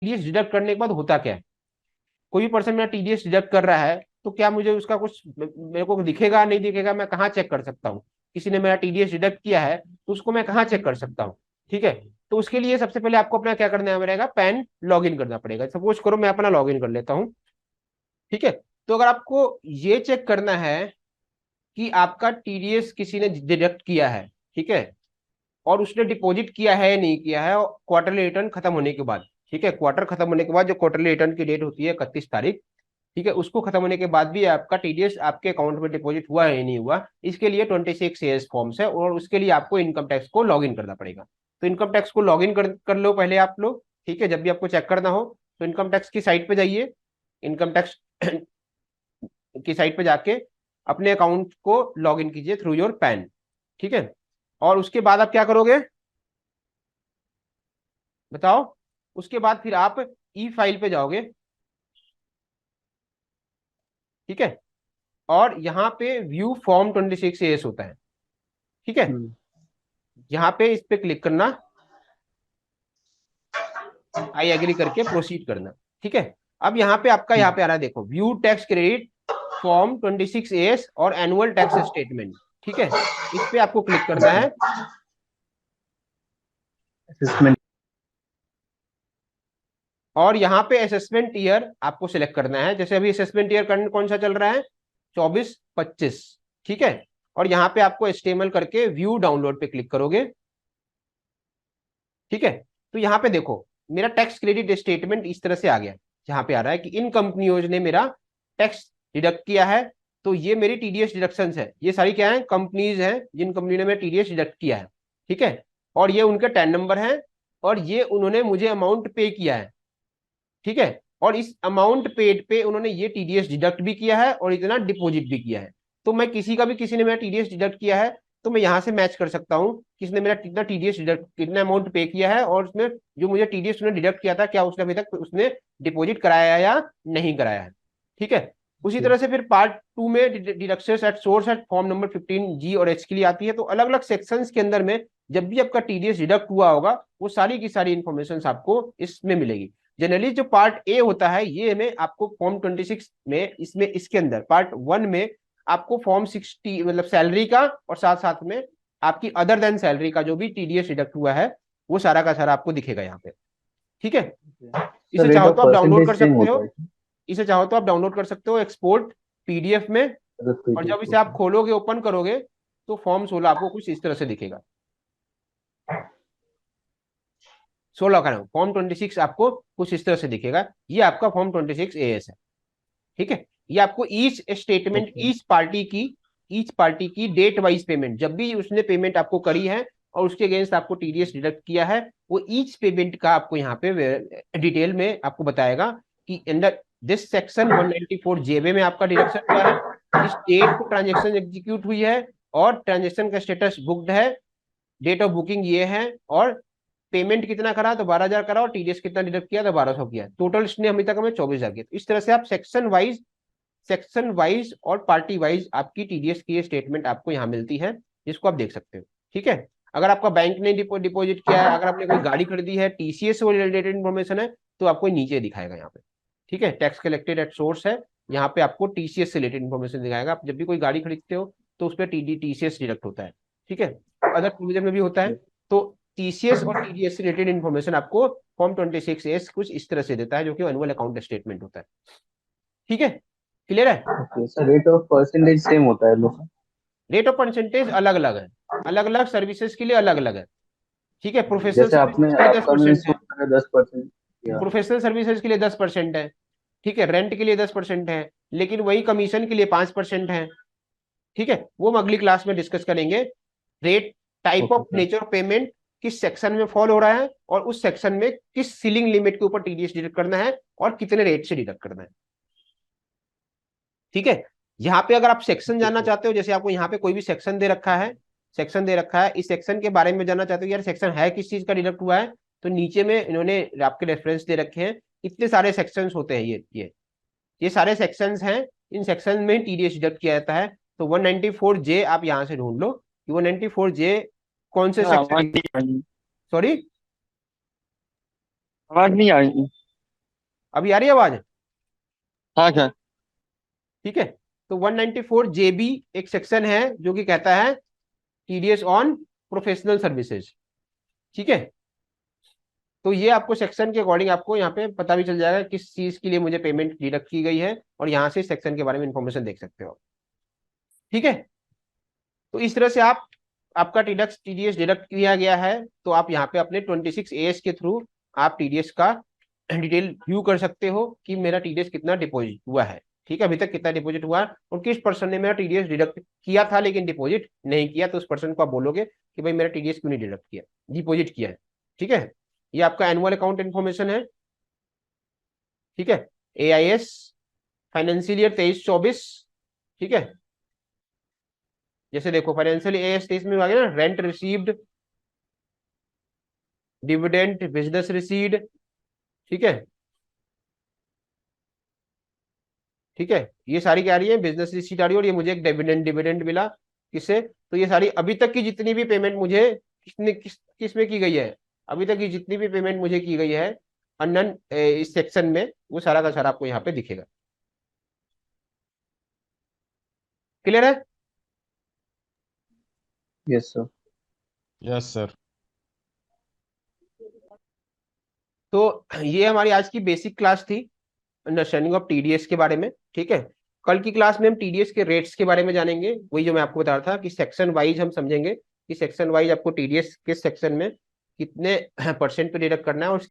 TDS deduct करने के बाद होता क्या है, कोई भी पर्सन मेरा टीडीएस डिडक्ट कर रहा है तो क्या मुझे उसका कुछ मेरे को दिखेगा नहीं दिखेगा, मैं कहाँ चेक कर सकता हूँ? किसी ने मेरा टीडीएस डिडक्ट किया है तो उसको मैं कहाँ चेक कर सकता हूँ? ठीक है, तो उसके लिए सबसे पहले आपको अपना क्या करना पड़ेगा, पैन लॉग इन करना पड़ेगा। सपोज करो मैं अपना लॉग इन कर लेता हूँ। ठीक है, तो अगर आपको ये चेक करना है कि आपका टीडीएस किसी ने डिडक्ट किया है, ठीक है, और उसने डिपॉजिट किया है या नहीं किया है क्वार्टरली रिटर्न खत्म होने के बाद, ठीक है, क्वार्टर खत्म होने के बाद जो क्वार्टरली रिटर्न की डेट होती है 31 तारीख, ठीक है, उसको खत्म होने के बाद भी आपका टीडीएस आपके अकाउंट में डिपॉजिट हुआ है या नहीं हुआ, इसके लिए 26 फॉर्म्स है और उसके लिए आपको इनकम टैक्स को लॉग इन करना पड़ेगा। तो इनकम टैक्स को लॉग इन कर लो पहले आप लोग। ठीक है, जब भी आपको चेक करना हो तो इनकम टैक्स की साइट पे जाइए, इनकम टैक्स की साइट पे जाके अपने अकाउंट को लॉग इन कीजिए थ्रू योर पैन। ठीक है, और उसके बाद आप क्या करोगे बताओ? उसके बाद फिर आप ई फाइल पे जाओगे। ठीक है, और यहाँ पे व्यू फॉर्म 26 एस होता है। ठीक है, हम्म। यहाँ पे इस पे क्लिक करना, आई एग्री करके प्रोसीड करना। ठीक है, अब यहाँ पे आपका यहाँ पे आ रहा है देखो, view tax credit form 26 S और एनुअल टैक्स स्टेटमेंट। ठीक है, इस पे आपको क्लिक करना है असेसमेंट। और यहाँ पे असेसमेंट ईयर आपको सिलेक्ट करना है। जैसे अभी असेसमेंट ईयर करंट कौन सा चल रहा है, 24-25। ठीक है, और यहाँ पे आपको एचटीएमएल करके व्यू डाउनलोड पे क्लिक करोगे। ठीक है, तो यहाँ पे देखो मेरा टैक्स क्रेडिट स्टेटमेंट इस तरह से आ गया। यहाँ पे आ रहा है कि इन कंपनियों ने मेरा टैक्स डिडक्ट किया है। तो ये मेरी टीडीएस डिडक्शन है, ये सारी क्या है, कंपनीज हैं जिन कंपनी ने मेरा टीडीएस डिडक्ट किया है। ठीक है, और ये उनके टैन नंबर है और ये उन्होंने मुझे अमाउंट पे किया है। ठीक है, और इस अमाउंट पेड पे उन्होंने ये टीडीएस डिडक्ट भी किया है और इतना डिपॉजिट भी किया है। तो मैं किसी का भी, किसी ने मेरा टीडीएस डिडक्ट किया है तो मैं यहाँ से मैच कर सकता हूँ किसने मेरा कितना टीडीएस डिडक्ट, कितना अमाउंट पे किया है और उसमें जो मुझे टीडीएस उसने डिडक्ट किया था क्या उसने अभी तक उसने डिपॉजिट कराया या नहीं कराया है। ठीक है, उसी तरह से फिर पार्ट 2 में deduction at source at form number 15 G और एच के लिए आती है। तो अलग अलग सेक्शंस के अंदर में जब भी आपका टीडीएस डिडक्ट हुआ होगा वो सारी की सारी इंफॉर्मेशन आपको इसमें मिलेगी। जनरली जो पार्ट ए होता है ये में आपको फॉर्म 26 में, इसमें इसके अंदर पार्ट 1 में आपको फॉर्म 60 मतलब सैलरी का और साथ साथ में आपकी अदर देन सैलरी का जो भी टीडीएस डिडक्ट हुआ है वो सारा का सारा आपको दिखेगा यहाँ पे। ठीक है, सर इसे रेट चाहो ऑफ तो आप डाउनलोड कर परसेंटेज सेम सकते हो, होता है इसे चाहो तो आप डाउनलोड कर सकते हो एक्सपोर्ट पीडीएफ में। अगर कोई और चीज जब इसे आप होता है। खोलोगे ओपन करोगे तो फॉर्म 16 आपको कुछ इस तरह से दिखेगा। 16 का फॉर्म 26 आपको कुछ इस तरह से दिखेगा, ये आपका फॉर्म 26 एएस है। ठीक है, ये आपको each statement, okay. Each party की डेट वाइज पेमेंट, जब भी उसने पेमेंट आपको करी है और उसके अगेंस्ट आपको टीडीएस डिडक्ट किया है वो ईच पेमेंट का आपको यहाँ पे डिटेल में आपको बताएगा कि अंडर दिस सेक्शन 194 जेबे में आपका डिडक्शन हुआ है, इस डेट को ट्रांजेक्शन एग्जीक्यूट हुई है और ट्रांजेक्शन का स्टेटस बुक्ड है, डेट ऑफ बुकिंग ये है, और पेमेंट कितना करा तो 12,000 करा और टीडीएस कितना डिडक्ट किया तो 1200 किया, टोटल इसने अभी तक हमें 24,000 किया। तो इस तरह से आप सेक्शन वाइज और पार्टी वाइज आपकी टीडीएस की स्टेटमेंट आपको यहाँ मिलती है जिसको आप देख सकते हो। ठीक है, अगर आपका बैंक ने डिपॉजिट किया है, अगर आपने कोई गाड़ी खरीदी है, टीसीएस से रिलेटेड इन्फॉर्मेशन है तो आपको नीचे दिखाएगा यहाँ पे। ठीक है, टैक्स कलेक्टेड एट सोर्स है, यहाँ पे आपको टीसीएस से रिलेटेड इन्फॉर्मेशन दिखाएगा। आप जब भी कोई गाड़ी खरीदते हो तो उस पर टीसीएस डिडक्ट होता है। ठीक है, अदर प्रोविजन में भी होता है। तो टीसीएस और टीडीएस से रिलेटेड इन्फॉर्मेशन आपको फॉर्म 26 कुछ इस तरह से देता है जो कि एनुअल अकाउंट स्टेटमेंट होता है। ठीक है, क्लियर है? Okay sir rate of percentage same होता है लोग। रेट ऑफ परसेंटेज अलग अलग है, अलग अलग सर्विसेज के लिए अलग अलग है। ठीक है, प्रोफेशनल जैसे आपने सर्विसेज के लिए दस आपका मैंने परसेंट है, सुना है 10% या। प्रोफेशनल सर्विसेज के लिए 10% है। ठीक है, रेंट के लिए 10% है, लेकिन वही कमीशन के लिए 5% है। ठीक है, वो हम अगली क्लास में डिस्कस करेंगे। Rate, type okay of sir. Nature of payment, किस सेक्शन में फॉल हो रहा है और उस सेक्शन में किस सीलिंग लिमिट के ऊपर टीडीएस डिडक्ट करना है और कितने रेट से डिडक्ट करना है। ठीक है, यहाँ पे अगर आप सेक्शन ओके जानना सर। चाहते हो, जैसे आपको यहाँ पे कोई भी सेक्शन दे रखा है, सेक्शन दे रखा है, इस सेक्शन के बारे में जानना चाहते हो यार सेक्शन है किस चीज का डिडक्ट हुआ है, तो नीचे में इन्होंने आपके रेफरेंस दे रखे हैं। इतने सारे सेक्शंस होते हैं, ये सारे सेक्शंस हैं, इन सेक्शन में टीडीएस डिडक्ट किया जाता है। तो 194 जे आप यहाँ से ढूंढ लो कि 194 जे कौन से सर सेक्शन, आवाज नहीं आ रही। सॉरी आवाज नहीं आ रही। अभी आ रही है आवाज? हाँ क्या? ठीक है, तो 194 जेबी एक सेक्शन है जो कि कहता है टीडीएस ऑन प्रोफेशनल सर्विसेज। ठीक है, तो ये आपको सेक्शन के अकॉर्डिंग आपको यहाँ पे पता भी चल जाएगा किस चीज के लिए मुझे पेमेंट डिडक्ट की गई है, और यहाँ से सेक्शन के बारे में इंफॉर्मेशन देख सकते हो। ठीक है, तो इस तरह से आप आपका टीडीएस डिडक्ट किया गया है, तो आप यहाँ पे अपने 26 AS के थ्रू आप टीडीएस का डिटेल व्यू कर सकते हो कि मेरा टीडीएस कितना डिपॉजिट हुआ है। ठीक है, अभी तक कितना डिपॉजिट हुआ और किस पर्सन ने मेरा टीडीएस डिडक्ट किया था लेकिन डिपॉजिट नहीं किया, तो उस पर्सन को आप बोलोगे कि भाई मेरा टीडीएस क्यों नहीं डिडक्ट किया, डिपॉजिट किया है। ठीक है, ये आपका एनुअल अकाउंट इन्फॉर्मेशन है। ठीक है, AIS फाइनेंशियल ईयर 23-24। ठीक है, जैसे देखो फाइनेंशियल AIS 23 में आ गया ना, rent received, dividend, business received. ठीक है, ठीक है, ये सारी क्या आ रही है, बिजनेस रिसीट आ रही है, और ये मुझे एक डिविडेंड डिविडेंड मिला किससे, तो ये सारी अभी तक की जितनी भी पेमेंट मुझे किस में की गई है, अभी तक की जितनी भी पेमेंट मुझे की गई है अनन इस सेक्शन में, वो सारा का सारा आपको यहाँ पे दिखेगा। क्लियर है? Yes sir. Yes sir. तो ये हमारी आज की बेसिक क्लास थी अंडरस्टैंडिंग ऑफ टीडीएस के बारे में। ठीक है, कल की क्लास में हम टीडीएस के रेट्स के बारे में जानेंगे, वही जो मैं आपको बता रहा था कि सेक्शन वाइज हम समझेंगे कि सेक्शन वाइज आपको टीडीएस किस सेक्शन में कितने परसेंट पे डिडक्ट करना है और